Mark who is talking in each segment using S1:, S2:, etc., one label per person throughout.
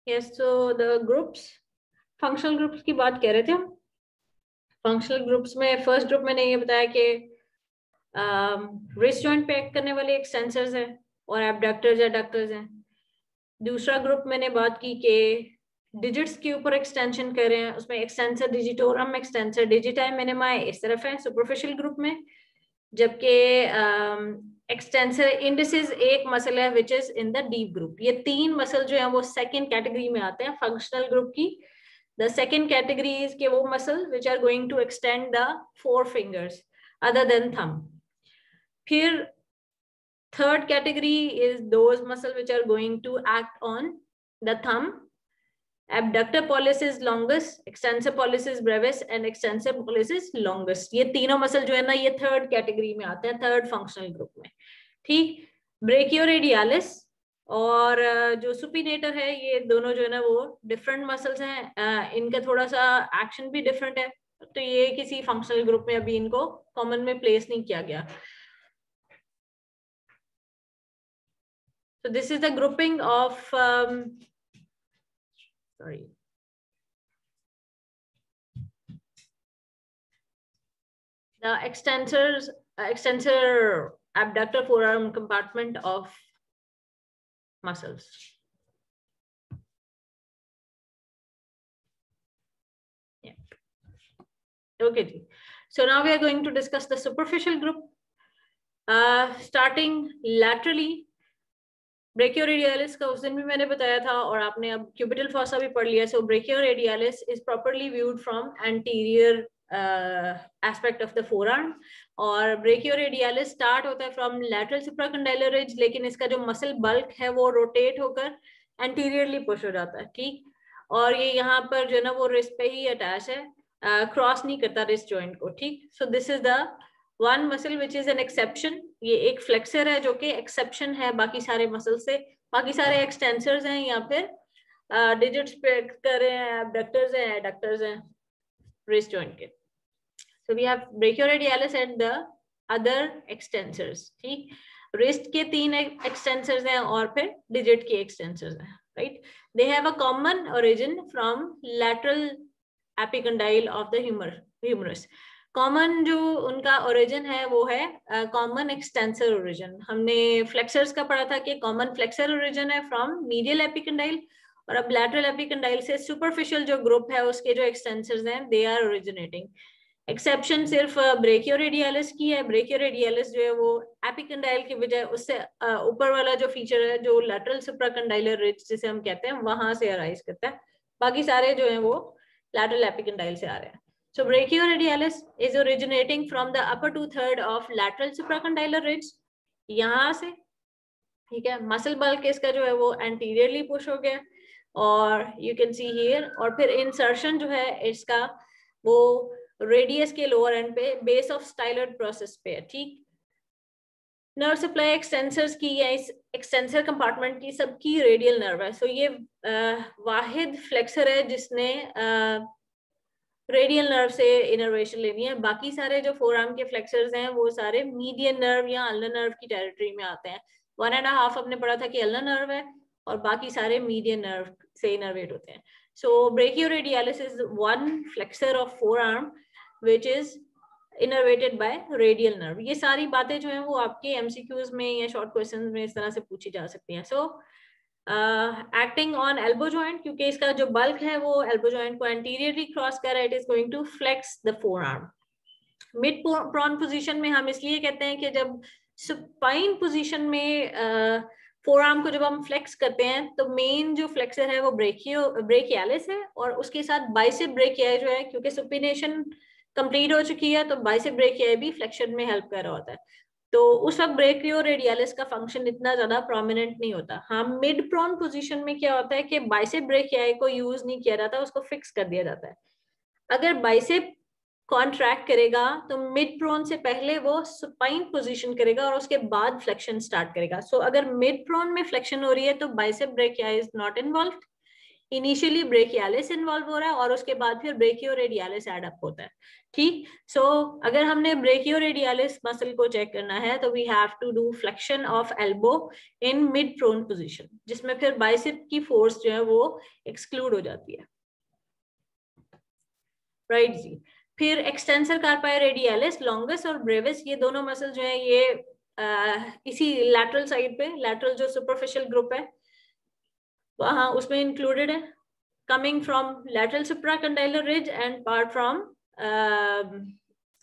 S1: Yes, so the groups, functional groups की बात कर रहे थे हम। फंक्शनल ग्रुप्स में फर्स्ट ग्रुप मैंने ये बताया कि रिस्ट जॉइंट पे एक्ट करने वाले एक्सटेंसर्स हैं और एबडक्टर्स या डक्टर्स हैं। दूसरा ग्रुप मैंने बात की कि डिजिट्स के ऊपर एक्सटेंशन कर रहे हैं, उसमें extensor digitorum, extensor digiti minima इस तरफ है सुपरफिशियल ग्रुप में, जबकि एक्सटेंसर इंडिसेस एक मसल है which is in the deep group. ये तीन मसल जो है वो सेकंड कैटेगरी में आते हैं फंक्शनल ग्रुप की। द सेकंड कैटेगरी इज के वो muscle which are going to extend the 4 fingers other than thumb. फिर third category is those muscle which are going to act on the thumb. Abductor pollicis longus, extensor pollicis brevis and extensor pollicis longus, ये तीनों muscle जो है ना ये third category में आते हैं, थर्ड फंक्शनल ग्रुप में। ठीक, ब्रेकियोरेडियालिस और जो सुपिनेटर है ये दोनों जो है ना वो डिफरेंट मसल्स हैं, इनका थोड़ा सा एक्शन भी डिफरेंट है, तो ये किसी फंक्शनल ग्रुप में अभी इनको कॉमन में प्लेस नहीं किया गया। So this is the grouping of the extensor abductor forearm compartment of muscles. Yeah. Okay. So now we are going to discuss the superficial group. Starting laterally, brachioradialis का उस दिन भी मैंने बताया था और आपने अब क्यूबिटल फॉसा भी पढ़ लिया। So brachioradialis is properly viewed from anterior aspect of the forearm, और ब्रेकियोरेडियालिस स्टार्ट होता है फ्रॉम लैटरल सुप्राकंडाइलर रिज, लेकिन इसका जो मसल बल्क है वो रोटेट होकर एंटीरियरली पुश हो जाता है। ठीक, और ये यहाँ पर जो है ना वो रिस्ट पे ही अटैच है, क्रॉस नहीं करता रिस्ट जॉइंट को। ठीक, सो this is the one muscle which is an exception, ये एक फ्लेक्सर है जो कि एक्सेप्शन है बाकी सारे मसल से। बाकी सारे एक्सटेंसर्स हैं या फिर डिजिट्स पे कर रहे हैं, एबडक्टर्स हैं, एडक्टर्स हैं रिस्ट जॉइंट के। So we have brachioradialis and the other extensors. ठीक, रिस्ट के 3 एक्सटेंसर्स हैं और फिर डिजिट के एक्सटेंसर्स हैं। Right, they have a common origin from lateral epicondyle of the humerus. Common जो उनका ओरिजिन है वो है कॉमन एक्सटेंसर ओरिजिन। हमने फ्लेक्सर्स का पढ़ा था कि कॉमन फ्लेक्सर ओरिजिन है फ्रॉम मीडियल एपिकंडाइल, और अब लैटरल एपिकंडाइल से सुपरफिशियल जो ग्रुप है उसके जो एक्सटेंसर्स हैं दे आर ओरिजिनेटिंग। एक्सेप्शन सिर्फ ब्रेकियोरेडियालिस की है। ब्रेकियोरेडियालिस जो है वो एपिकंडाइल की बजाय उससे ऊपर वाला जो फीचर है जो लैटरल सुप्राकंडाइलर रिज जिसे हम कहते हैं वहां से अराइज करता है, बाकी सारे जो है वो लैटरल एपिकंडाइल से आ रहे हैं। So brachioradialis is originating from the upper 2/3 of lateral supracondylar ridge, यहाँ से। ठीक है, मसल बल्क इसका जो है वो एंटीरियरली पुश हो गया और यू कैन सी हियर, और फिर इंसर्शन जो है इसका वो रेडियस के लोअर एंड पे बेस ऑफ स्टाइलर्ड प्रोसेस पे है। ठीक, नर्व सप्लाई एक्सटेंसर्स की या इस एक्सटेंसर कंपार्टमेंट की सबकी रेडियल नर्व है। सो ये वाहिद फ्लेक्सर है जिसने रेडियल नर्व से इनर्वेशन लेनी है। बाकी सारे जो फोरआर्म के फ्लेक्सर्स हैं वो सारे मीडियन नर्व या अल्नर नर्व की टेरिटरी में आते हैं। 1.5 हमने पढ़ा था कि अल्नर नर्व है और बाकी सारे मीडियन नर्व से इनर्वेट होते हैं। So brachioradialis is one flexor of forearm which is innervated by radial nerve. ये सारी बातें जो हैं वो आपके एमसीक्यूज में या शॉर्ट क्वेश्चंस में इस तरह से पूछी जा सकती हैं। So acting on elbow joint, क्योंकि इसका जो बल्क है वो एल्बो जॉइंट को एंटीरियरली क्रॉस कर रहा है, it is going to flex the forearm. Mid prone position में हम इसलिए कहते हैं कि जब सुपाइन पोजीशन में फोरआर्म को जब हम फ्लेक्स करते हैं तो मेन जो फ्लेक्सर है वो ब्रेकियालिस है, और उसके साथ बाइसेप ब्रेकियाई जो है, क्योंकि सुपिनेशन कंप्लीट हो चुकी है तो बाइसेप ब्रेकियाई भी फ्लेक्शन में हेल्प कर रहा होता है। तो उस वक्त ब्रेकियोरेडियालिस का फंक्शन इतना ज्यादा प्रोमिनेंट नहीं होता। हाँ, मिड प्रॉन पोजीशन में क्या होता है कि बाइसेप ब्रेकियाई को यूज नहीं किया जाता, उसको फिक्स कर दिया जाता है। अगर बाइसेप कॉन्ट्रैक्ट करेगा तो मिड प्रोन से पहले वो सुपाइन पोजीशन करेगा और उसके बाद फ्लेक्शन स्टार्ट करेगा। सो अगर मिड प्रोन में फ्लेक्शन हो रही है तो bicep brachii is not involved. Initially brachialis involve हो रहा है और उसके बाद फिर ब्रेकियोरेडियालिस एड अप होता है, ठीक। सो अगर हमने ब्रेकियोरेडियालिस मसल को चेक करना है तो we have to do flexion of elbow in mid prone position, जिसमें फिर बाइसेप की फोर्स जो है वो एक्सक्लूड हो जाती है, राइट जी। फिर एक्सटेंसर कार्पाई रेडियालिस, लॉन्गस और ब्रेविस, ये दोनों मसल जो है ये इसी लैटरल साइड पे, लैटरल जो सुपरफिशियल ग्रुप है वहां उसमें इंक्लूडेड है, coming from lateral supracondylar ridge and part from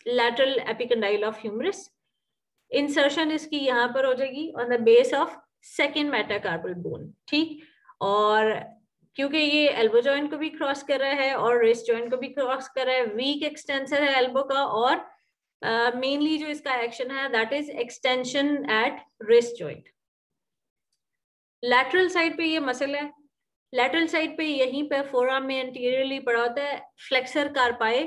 S1: lateral epicondyle of humerus. Insertion इसकी यहाँ पर हो जाएगी on the base of second metacarpal bone, ठीक। और क्योंकि ये एल्बो जॉइंट को भी क्रॉस कर रहा है और रिस्ट जॉइंट को भी क्रॉस कर रहा है, वीक एक्सटेंसर है एल्बो का, और मेनली जो इसका एक्शन है that is extension eight wrist joint. Lateral side पे ये मसल है, लैटरल साइड पे यहीं पे फोरआर्म में एंटीरियरली पड़ा होता है फ्लेक्सर कार्पाई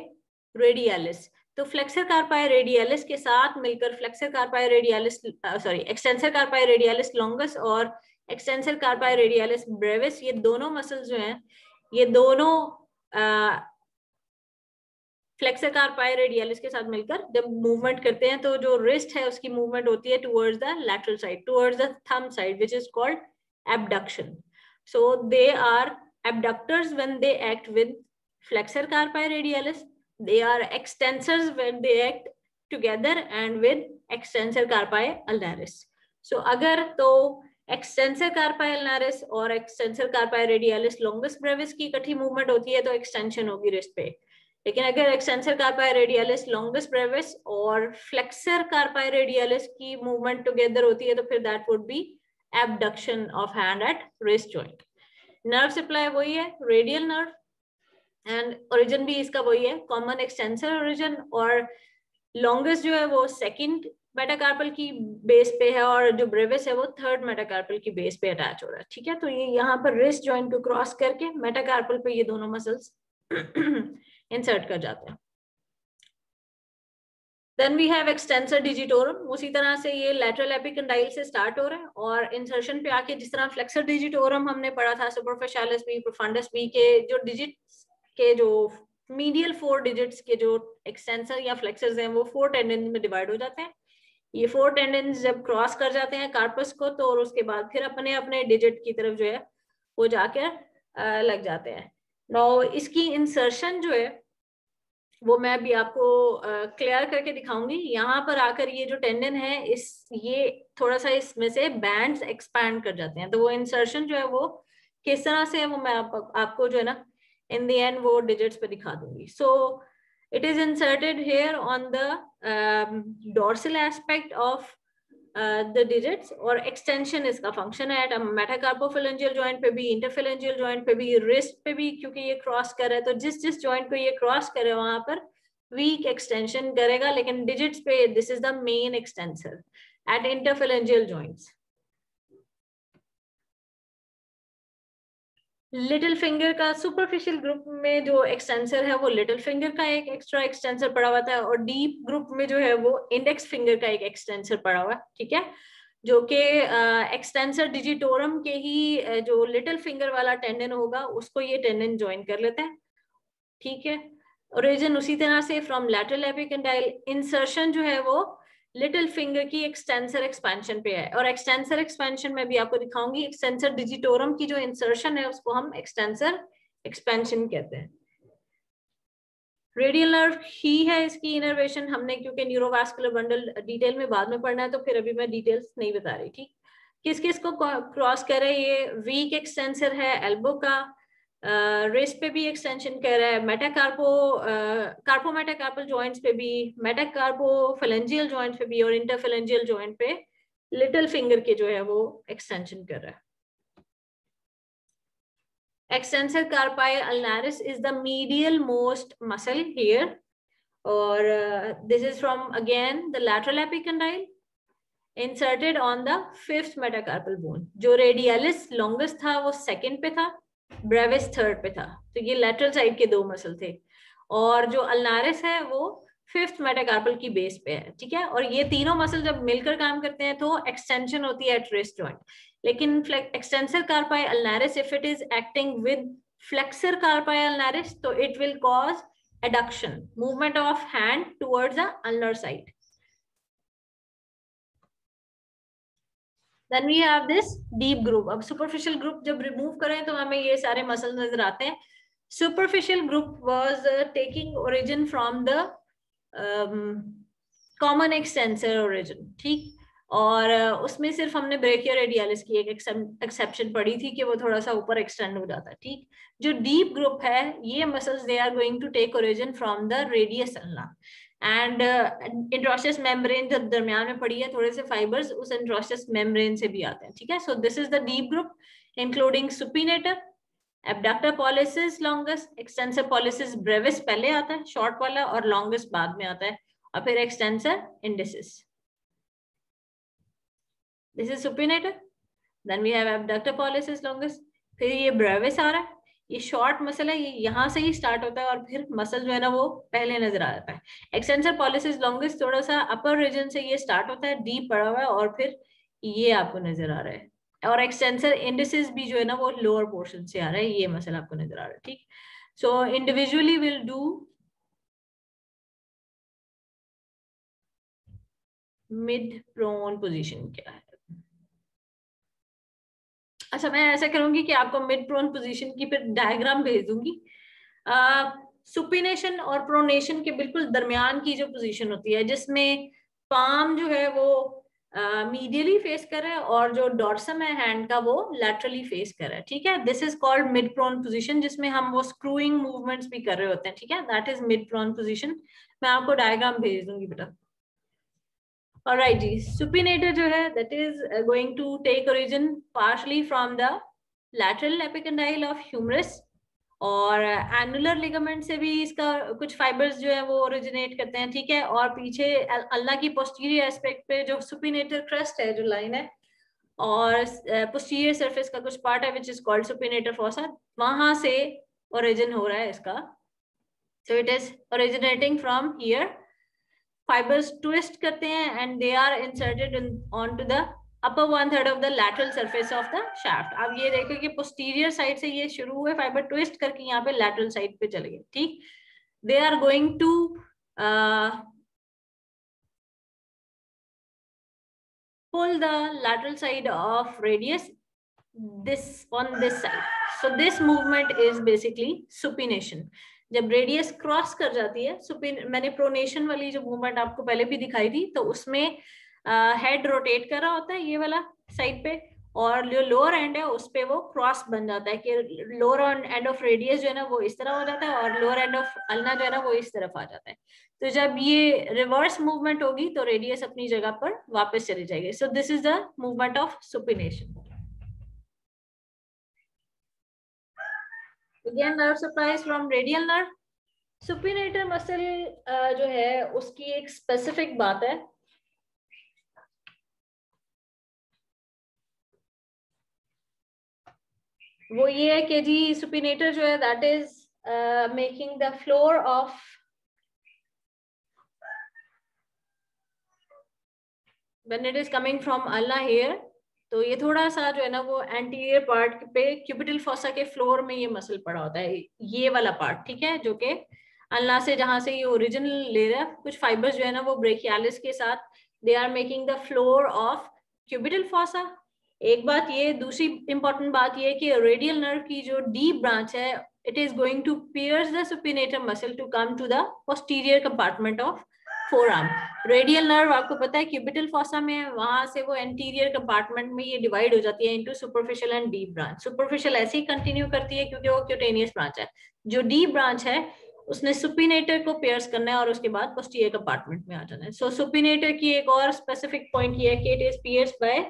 S1: रेडियालिस। तो फ्लेक्सर कार्पाई रेडियालिस के साथ मिलकर flexor कार्पाई radialis extensor कार्पाई radialis longus और एक्सटेंसर कार्पाई रेडियालिस ब्रेविस, ये दोनों मसल्स जो हैं ये दोनों फ्लेक्सर कार्पाई रेडियालिस के साथ मिलकर जब मूवमेंट करते हैं तो जो रिस्ट है उसकी मूवमेंट होती है towards the lateral side, towards the thumb side, which is called abduction. So they are abductors when they act with flexor carpi radialis. They are extensors when they act together and with extensor carpi ulnaris. So अगर तो extensor carpi ulnaris और extensor carpi radialis longus brevis की इकट्ठी movement होती है तो extension होगी wrist पे। लेकिन अगर extensor carpi radialis longus brevis और flexor carpi radialis की मूवमेंट टुगेदर होती है तो फिर that would be abduction of hand at wrist joint. Nerve supply वही है, रेडियल नर्व, एंड ओरिजिन भी इसका वही है, कॉमन एक्सटेंसर ओरिजिन, और लॉन्गेस्ट जो है वो सेकंड मेटाकार्पल की बेस पे है और जो ब्रेविस है वो थर्ड मेटाकार्पल की बेस पे अटैच हो रहा है, ठीक है। तो ये यहाँ पर रिस्ट जॉइंट को क्रॉस करके मेटाकार्पल पे ये दोनों मसल्स इंसर्ट कर जाते हैं। Then we have extensor digitorum, उसी तरह से ये lateral epicondyle से स्टार्ट हो रहा है और इंसर्शन पे आके जिस तरह flexor digitorum हमने पढ़ा था superficialis B, profundus B के जो डिजिट्स के जो मीडियल 4 डिजिट्स के जो एक्सटेंसर या फ्लेक्सर्स हैं वो 4 टेंडन में डिवाइड हो जाते हैं। ये 4 टेंडन जब क्रॉस कर जाते हैं कार्पस को तो और उसके बाद फिर अपने अपने डिजिट की तरफ जो है वो जाकर लग जाते हैं। नाउ इसकी इंसर्शन जो है वो मैं अभी आपको क्लियर करके दिखाऊंगी। यहाँ पर आकर ये जो टेंडन है ये थोड़ा सा इसमें से बैंड्स एक्सपैंड कर जाते हैं, तो वो इंसर्शन जो है वो किस तरह से है वो मैं आपको जो है ना इन द एंड वो डिजिट्स पे दिखा दूंगी। सो it is inserted here on the dorsal aspect of the digits और एक्सटेंशन इसका फंक्शन है एट मेटाकार्पोफिलेंजियल जॉइंट पे भी, इंटरफिलेंजियल जॉइंट पे भी, रिस्ट पे भी, क्योंकि ये क्रॉस कर रहा है तो जिस जिस जॉइंट को ये क्रॉस करे वहां पर वीक एक्सटेंशन करेगा, लेकिन डिजिट्स पे this is the main extensor at interphalangeal joints. Little finger का सुपरफिशियल ग्रुप में जो एक्सटेंसर है वो लिटिल फिंगर का एक एक्स्ट्रा एक्सटेंसर पड़ा हुआ था और डीप ग्रुप में जो है वो इंडेक्स फिंगर का एक एक्सटेंसर पड़ा हुआ है, ठीक है, जो कि एक्सटेंसर डिजिटोरम के ही जो लिटिल फिंगर वाला टेंडन होगा उसको ये टेंडन ज्वाइन कर लेता है, ठीक है। ओरिजिन उसी तरह से फ्रॉम लैटरल एपिकंडाइल, इंसर्शन जो है वो लिटिल फिंगर की एक्सटेंसर एक्सपेंशन पे है और एक्सटेंसर एक्सपेंशन में भी आपको दिखाऊंगी। एक्सटेंसर डिजिटोरम की जो इंसर्शन है उसको हम एक्सटेंसर एक्सपेंशन कहते हैं। रेडियल नर्व ही है इसकी इनर्वेशन, हमने क्योंकि न्यूरोवास्कुलर बंडल डिटेल में बाद में पढ़ना है तो फिर अभी मैं डिटेल्स नहीं बता रही, ठीक। किस किस को क्रॉस कर रहा है ये, वीक एक्सटेंसर है एल्बो का, रिस्ट पे भी एक्सटेंशन कर रहा है, कार्पो मेटाकार्पल जॉइंट्स पे भी, मेटाकार्पोफिलेंजियल जॉइंट्स पे भी और इंटरफिलेंजियल जॉइंट पे लिटिल फिंगर के जो है वो एक्सटेंशन कर रहा है। Extensor carpi ulnaris is the medial most muscle here, or this is from again the lateral epicondyle inserted on the 5th metacarpal bone. जो radialis longus था वो second पे था, brevis third पे था, तो ये lateral side के 2 मसल थे और जो ulnaris है वो 5th metacarpal की बेस पे है, ठीक है। और ये तीनों मसल जब मिलकर काम करते हैं तो एक्सटेंशन होती है एट रिस्ट जॉइंट, लेकिन extensor कार्पाई अल्नारिस if it is acting with flexor carpi ulnaris, so it will cause adduction, movement of hand towards the ulnar side. Then we have this deep groove. अब superficial group जब remove करें तो हमें ये सारे muscles नजर आते हैं. Superficial group was taking origin from the common extensor origin, ठीक. और उसमें सिर्फ हमने ब्रेकियोरेडियलिस की एक एक्सेप्शन पढ़ी थी कि वो थोड़ा सा ऊपर एक्सटेंड हो जाता है, ठीक. जो डीप ग्रुप है, ये muscles they are going to take origin from the radius ulna and interosseous membrane जब दरमियान में पड़ी है, थोड़े से फाइबर्स उस इंट्रोस्टिस मेम्ब्रेन से भी आते हैं, ठीक है. So this is the deep group including supinator, abductor pollicis longus, extensor pollicis brevis पहले आता है शॉर्ट वाला और लॉन्गेस्ट बाद में आता है, और फिर extensor indices. This is supinator. Then we have abductor pollicis longus. फिर ये brevis आ रहा है. ये शॉर्ट मसल है, ये यहाँ से ही स्टार्ट होता है और फिर मसल जो है ना वो पहले नजर आ जाता है. एक्सटेंसर पॉलिसिस लॉन्गस थोड़ा सा अपर रीजन से ये स्टार्ट होता है, डीप पड़ा हुआ है, और फिर ये आपको नजर आ रहा है. और एक्सटेंसर इंडिसिस भी जो है ना वो लोअर पोर्शन से आ रहा है, ये मसल आपको नजर आ रहा है, ठीक. So individually will do mid prone position क्या है. अच्छा, मैं ऐसा करूंगी कि आपको मिड प्रोन पोजीशन की फिर डायग्राम भेज दूंगी. सुपिनेशन और प्रोनेशन के बिल्कुल दरमियान की जो पोजीशन होती है, जिसमें पाम जो है वो मीडियली फेस कर रहा है और जो डॉर्सम है हैंड का वो लैटरली फेस कर रहा है, ठीक है. This is called mid prone position, जिसमें हम वो स्क्रूइंग मूवमेंट्स भी कर रहे होते हैं, ठीक है. That is mid prone position. मैं आपको डायग्राम भेज दूंगी बेटा. Alright जी, supinator जो है that is going to take origin partially from the lateral epicondyle of humerus, और annular ligament से भी इसका कुछ fibers जो है वो originate करते हैं, ठीक है. और पीछे अल्ना की posterior aspect पे जो supinator crest है, जो line है, और posterior surface का कुछ part है which is called supinator fossa, वहां से origin हो रहा है इसका. So it is originating from here. Fibers twist करते हैं and they are inserted onto the upper 1/3 of the lateral surface of the shaft. अब ये देखो कि posterior side से ये शुरू हुए, fiber twist करके यहाँ पे lateral side पे चले गए, ठीक. They are going to pull the lateral side of radius this on this side. So this movement is basically supination. जब रेडियस क्रॉस कर जाती है, मैंने प्रोनेशन वाली जो मूवमेंट आपको पहले भी दिखाई थी, तो उसमें हेड रोटेट कर रहा होता है ये वाला साइड पे, और जो लोअर एंड है उस पे वो क्रॉस बन जाता है कि लोअर एंड ऑफ रेडियस जो है ना वो इस तरह हो जाता है और लोअर एंड ऑफ अल्ना जो है ना वो इस तरफ आ जाता है. तो जब ये रिवर्स मूवमेंट होगी तो रेडियस अपनी जगह पर वापस चली जाएगी. सो this is the movement of supination. Again, nerve supplies from radial nerve. Supinator muscle जो है उसकी एक स्पेसिफिक बात है. वो ये है कि जी supinator जो है that is making the floor of when it is coming from ulna here, तो ये थोड़ा सा जो है ना वो एंटीरियर पार्ट पे क्यूबिटल फोसा के फ्लोर में ये मसल पड़ा होता है, ये वाला पार्ट, ठीक है, जो कि अल्ना से जहां से ये ओरिजिनल ले रहा है. कुछ फाइबर्स जो है ना वो ब्रेकियालिस के साथ they are making the floor of cubital fossa. एक बात ये, दूसरी इंपॉर्टेंट बात ये कि रेडियल नर्व की जो डीप ब्रांच है, it is going to pierce the supinator muscle to come to the posterior compartment of forearm. Radial nerve आपको पता है क्यूबिटल फोसा में है, वहां से वो एंटीरियर कंपार्टमेंट में ये डिवाइड हो जाती है into superficial and deep branch. Superficial ऐसे ही कंटिन्यू करती है क्योंकि वो क्यूटेनियस ब्रांच है. जो डीप ब्रांच है उसने सुपिनेटर को पियर्स करना है और उसके बाद पोस्टीरियर कंपार्टमेंट में आ जाना है. सो सुपिनेटर की एक और स्पेसिफिक पॉइंट ये है कि it is pierced by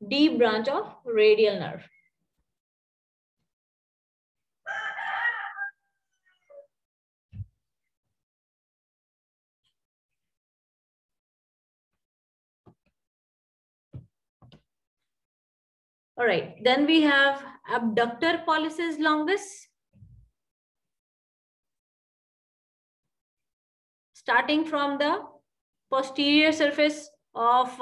S1: deep branch of radial nerve. All right, then we have abductor pollicis longus. Starting from the posterior surface of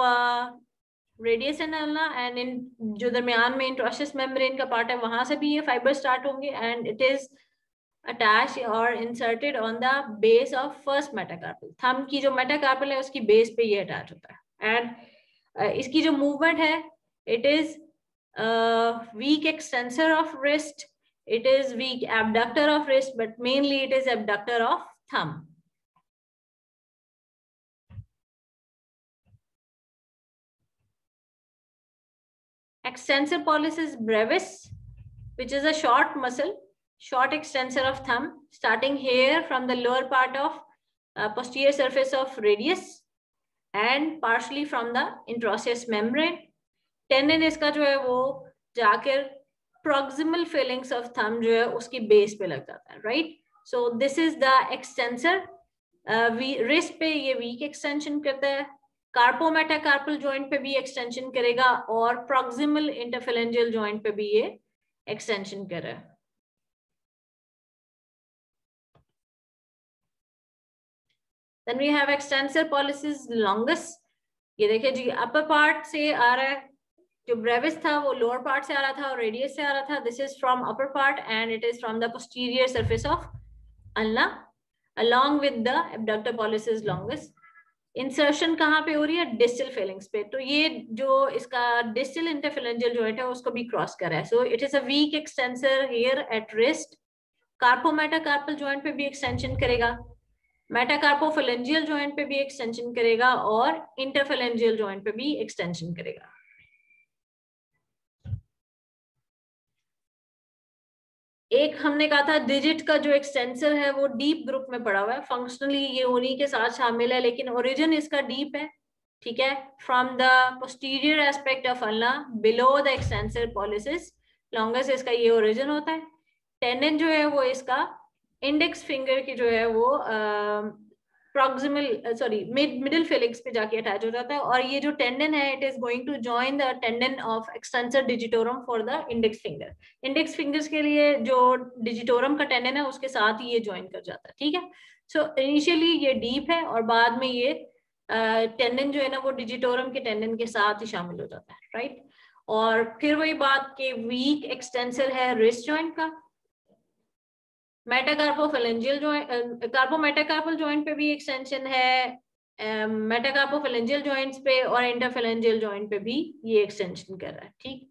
S1: radius and ulna, and in जो दरमियान में interosseous membrane का part है वहां से भी ये fibre start होंगे, एंड इट इज अटैच और inserted on the base of first metacarpal. Thumb की जो मेटाकार्पल है उसकी बेस पे ये अटैच होता है। एंड इसकी जो मूवमेंट है, it is weak extensor of wrist, it is weak abductor of wrist, but mainly it is abductor of thumb. Extensor pollicis brevis, which is a short muscle, short extensor of thumb, starting here from the lower part of posterior surface of radius and partially from the interosseous membrane. Tendon इसका जो है वो जाकर proximal phalanx of thumb जो है उसकी base पे लग जाता है, right? So this is the extensor. wrist पे ये weak extension करता है, कार्पोमेटाकार्पल जॉइंट पे भी एक्सटेंशन करेगा और proximal interphalangeal जॉइंट पे भी ये एक्सटेंशन कर रहा है। Then we have extensor pollicis longus. ये देखिए जी, अपर पार्ट से आ रहा है, जो ब्रेविस था वो लोअर पार्ट से आ रहा था और रेडियस से आ रहा था। This is from upper part and it is from the posterior surface of ulna along with the abductor pollicis longus. Insertion कहाँ पे हो रही है? डिस्टल फेलिंग्स पे। तो ये जो इसका डिस्टल इंटरफेलेंजियल जॉइंट है उसको भी क्रॉस कर रहा है। So it is a weak extensor here at wrist. Carpometacarpal joint पे भी एक्सटेंशन करेगा, मेटाकार्पोफेलेंजियल जॉइंट पे भी एक्सटेंशन करेगा और इंटरफेलेंजियल जॉइंट पे भी एक्सटेंशन करेगा। एक हमने कहा था डिजिट का जो एक्सटेंसर है वो डीप ग्रुप में पड़ा हुआ है, फंक्शनली ये उन्हीं के साथ शामिल है, लेकिन ओरिजिन इसका डीप है, ठीक है। From the posterior aspect of ulna below the extensor pollicis longus इसका ये ओरिजिन होता है। टेंडन जो है वो इसका इंडेक्स फिंगर की जो है वो प्रॉक्सिमल मिडिल फेलिक्स पे जाके अटैच हो जाता है, और ये जो टेंडन है it is going to join the tendon of extensor digitorum for the index finger. Index fingers के लिए जो डिजिटोरम का टेंडन है उसके साथ ही ये ज्वाइन कर जाता है, ठीक है। सो इनिशियली ये डीप है और बाद में ये टेंडन जो है ना वो डिजिटोरम के टेंडन के साथ ही शामिल हो जाता है, राइट। और फिर वही बात कि वीक एक्सटेंसर है रिस्ट जॉइंट का। मेटाकार्पोफेलेंजियल जॉइंट, कार्पोमेटाकार्पल जॉइंट पे भी एक्सटेंशन है, मेटाकार्पोफेलेंजियल जॉइंट्स पे और इंटरफेलेंजियल जॉइंट पे भी ये एक्सटेंशन कर रहा है, ठीक।